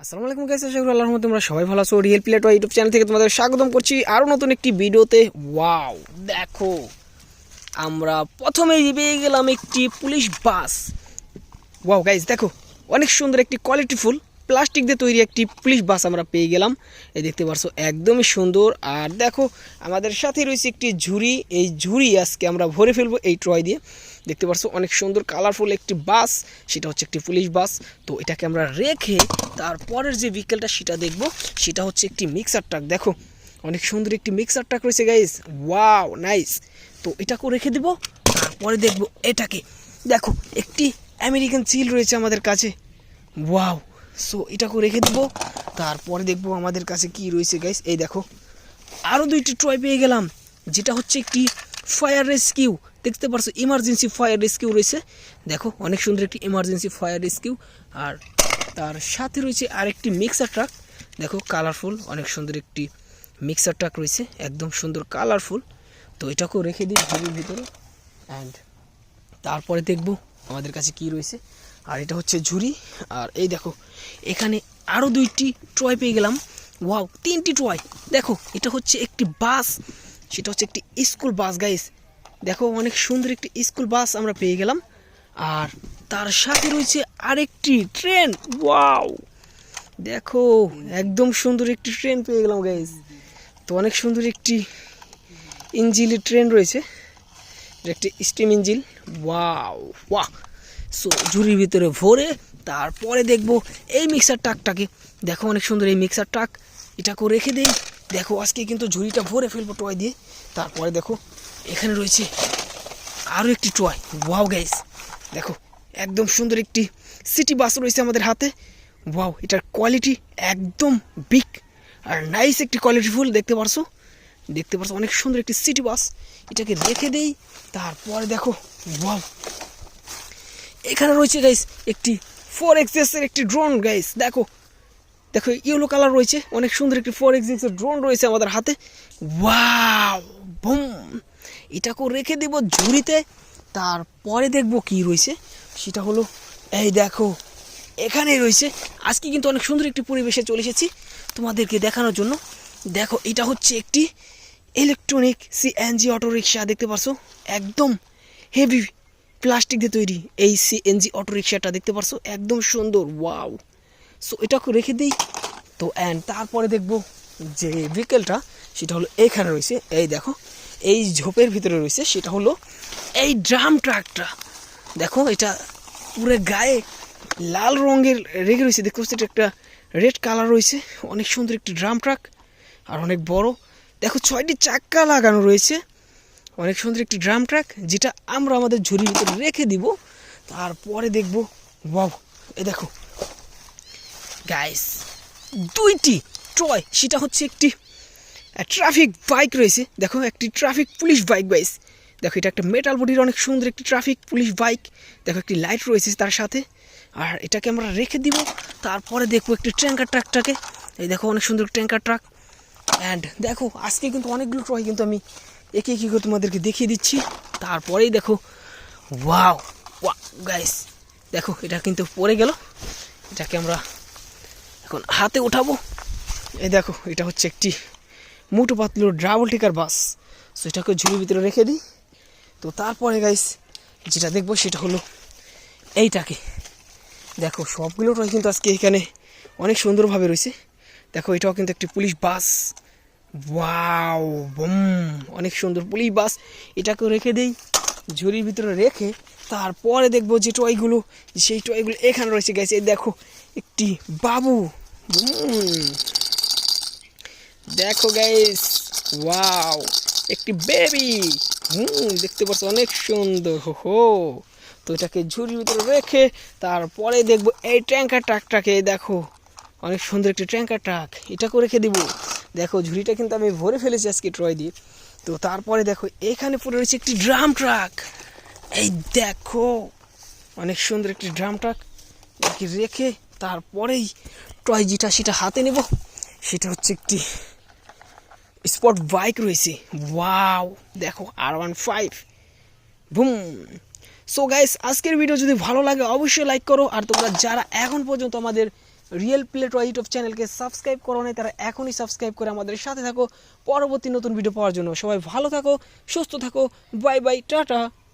আসসালামু আলাইকুম গাইস, আশা করি আল্লাহর রহমতে তোমরা সবাই ভালো আছো। Real play toy YouTube channel থেকে তোমাদের স্বাগতম করছি আরও নতুন একটি ভিডিওতে। ওয়াও, দেখো আমরা প্রথমেই পেয়ে গেলাম একটি পুলিশ বাস। ওয়াও গাইস, দেখো অনেক সুন্দর একটি কোয়ালিটিফুল প্লাস্টিক দিয়ে তৈরি একটি পুলিশ বাস আমরা পেয়ে গেলাম। এই দেখতে পারছো একদমই সুন্দর। আর দেখো আমাদের সাথে রয়েছে একটি ঝুড়ি, এই ঝুড়ি আজকে আমরা ভরে ফেলবো এই ট্রয় দিয়ে। দেখতে পারছো অনেক সুন্দর কালারফুল একটি বাস, সেটা হচ্ছে একটি পুলিশ বাস। তো এটাকে আমরা রেখে তারপরের যে বিকেলটা সেটা দেখব, সেটা হচ্ছে একটি মিক্সার ট্রাক। দেখো অনেক সুন্দর একটি মিক্সার ট্রাক রয়েছে গাইস, ওয়াও নাইস। তো এটাকেও রেখে দেবো, তারপরে দেখব এটাকে। দেখো একটি আমেরিকান চিল রয়েছে আমাদের কাছে, ওয়াও। সো এটাকেও রেখে দেবো, তারপরে দেখবো আমাদের কাছে কি রয়েছে গাইস। এই দেখো আরও দুইটি ট্রয় পেয়ে গেলাম, যেটা হচ্ছে একটি ফায়ার রেস্কিউ। দেখতে পারছো ইমার্জেন্সি ফায়ার রেস্কিউ রয়েছে। দেখো অনেক সুন্দর একটি ইমার্জেন্সি ফায়ার রেস্কিউ। আর তার সাথে রয়েছে আরেকটি মিক্সার ট্রাক। দেখো কালারফুল অনেক সুন্দর একটি মিক্সার ট্রাক রয়েছে, একদম সুন্দর কালারফুল। তো এটাকেও রেখে দিই ঘরের ভিতরে। অ্যান্ড তারপরে দেখব আমাদের কাছে কি রয়েছে। আর এটা হচ্ছে ঝুড়ি। আর এই দেখো এখানে আরও দুইটি ট্রয় পেয়ে গেলাম, ওয়াও তিনটি ট্রয়। দেখো এটা হচ্ছে একটি বাস, সেটা হচ্ছে একটি স্কুল বাস গাইস। দেখো অনেক সুন্দর একটি স্কুল বাস আমরা পেয়ে গেলাম। আর তার সাথে রয়েছে আরেকটি ট্রেন, ওয়াও দেখো একদম সুন্দর একটি ট্রেন পেয়ে গেলাম গাইস। তো অনেক সুন্দর একটি ইঞ্জিনের ট্রেন রয়েছে, এটা একটি স্টিম ইঞ্জিন, ওয়াও ওয়াহ। সো ঝুড়ির ভিতরে ভরে তারপরে দেখব এই মিক্সার ট্রাকটাকে। দেখো অনেক সুন্দর এই মিক্সার ট্রাক, এটাকেও রেখে দেই। দেখো আজকে কিন্তু ঝুড়িটা ভরে ফেলবো টয় দিয়ে। তারপরে দেখো এখানে রয়েছে আরও একটি টয়, ওয়াও গাইস। দেখো একদম সুন্দর একটি সিটি বাস রয়েছে আমাদের হাতে, ওয়াও এটার কোয়ালিটি একদম বিগ আর নাইস একটি কোয়ালিটিফুল। দেখতে পারছো অনেক সুন্দর একটি সিটি বাস। এটাকে রেখে দেই, তারপরে দেখো ওয়াও এখানে রয়েছে গাইস একটি 4XS এর একটি ড্রোন গাইস। দেখো দেখো ইয়েলো কালার রয়েছে, অনেক সুন্দর একটি 4XS এর ড্রোন রয়েছে আমাদের হাতে, ওয়াও বুম। এটাকেও রেখে দেব ঝুড়িতে। তারপরে দেখব কি রয়েছে, সেটা হলো এই দেখো এখানেই রয়েছে। আজকে কিন্তু অনেক সুন্দর একটি পরিবেশে চলে এসেছি তোমাদেরকে দেখানোর জন্য। দেখো এটা হচ্ছে একটি ইলেকট্রনিক সিএনজি অটো রিক্সা। দেখতে পারছো একদম হেভি প্লাস্টিক দিয়ে তৈরি এই সিএনজি অটো রিক্সাটা, দেখতে পারছো একদম সুন্দর, ওয়াও। সো এটাকে রেখে দিই। তো অ্যান্ড তারপরে দেখব যে ভেহিকেলটা, সেটা হলো এখানে রয়েছে। এই দেখো এই ঝোপের ভিতরে রয়েছে, সেটা হলো এই ড্রাম ট্রাকটা। দেখো এটা পুরো গায়ে লাল রঙের রেখে রয়েছে, দেখতে পাচ্ছি এটা একটা রেড কালার রয়েছে। অনেক সুন্দর একটি ড্রাম ট্রাক আর অনেক বড়। দেখো 6টি চাক্কা লাগানো রয়েছে, অনেক সুন্দর একটি ড্রাম ট্রাক, যেটা আমরা আমাদের ঝুড়ির ভিতরে রেখে দিব। তারপরে দেখব ওয়াও এই দেখো গাইস দুইটি ট্রয়, সেটা হচ্ছে একটি ট্রাফিক বাইক রয়েছে। দেখো একটি ট্রাফিক পুলিশ বাইক গাইস। দেখো এটা একটা মেটাল বডির অনেক সুন্দর একটি ট্রাফিক পুলিশ বাইক। দেখো একটি লাইট রয়েছে তার সাথে। আর এটাকে আমরা রেখে দিব। তারপরে দেখবো একটি ট্যাঙ্কার ট্রাকটাকে। এই দেখো অনেক সুন্দর ট্যাঙ্কার ট্রাক। অ্যান্ড দেখো আজকে কিন্তু অনেকগুলো ট্রয় কিন্তু আমি একে একে করে তোমাদেরকে দেখিয়ে দিচ্ছি। তারপরেই দেখো ওয়াও ওয়া গাইস, দেখো এটা কিন্তু পড়ে গেল, এটাকে আমরা এখন হাতে উঠাবো। এই দেখো এটা হচ্ছে একটি মোটো পাতলু ডাবল টিকার বাস। সো এটাকে ঝুড়ির ভিতরে রেখে দিই। তো তারপরে গাইস যেটা দেখবো সেটা হলো এইটাকে। দেখো সবগুলো টয় কিন্তু আজকে এখানে অনেক সুন্দরভাবে রয়েছে। দেখো এটাও কিন্তু একটি পুলিশ বাস, ওয়াও বুম অনেক সুন্দর পুলিশ বাস। এটাকেও রেখে দেই ঝুড়ির ভিতরে রেখে। তারপরে দেখবো যে টয়গুলো, সেই টয়গুলো এখানে রয়েছে গাইস। এই দেখো একটি বাবু, দেখো গাইস ওয়াও একটি বেবি, দেখতে পাচ্ছ অনেক সুন্দর, হো। তো এটাকে ঝুড়ির ভিতরে রেখে তারপরে দেখবো এই ট্যাঙ্কার ট্রাকটাকে। দেখো অনেক সুন্দর একটি ট্যাঙ্কার ট্রাক, এটাকেও রেখে দিব। দেখো ঝুড়িটা কিন্তু আমি ভরে ফেলেছি আজকে ট্রয় দিয়ে। তো তারপরে দেখো এখানে পড়ে রয়েছে একটি ড্রাম ট্রাক। এই দেখো অনেক সুন্দর একটি ড্রাম ট্রাক, এটাকে রেখে তারপরেই টয় যেটা সেটা হাতে নেব। সেটা হচ্ছে একটি স্পট বাইক রয়েছে, ওয়াও দেখো R15 বুম। সো গাইস আজকের ভিডিও যদি ভালো লাগে অবশ্যই লাইক করো। আর তোমরা যারা এখন পর্যন্ত আমাদের রিয়েল প্লেটওয়া ইউটিউব চ্যানেলকে সাবস্ক্রাইব করো নাই তারা এখনই সাবস্ক্রাইব করে আমাদের সাথে থাকো পরবর্তী নতুন ভিডিও পাওয়ার জন্য। সবাই ভালো থাকো, সুস্থ থাকো, বাই বাই, টাটা।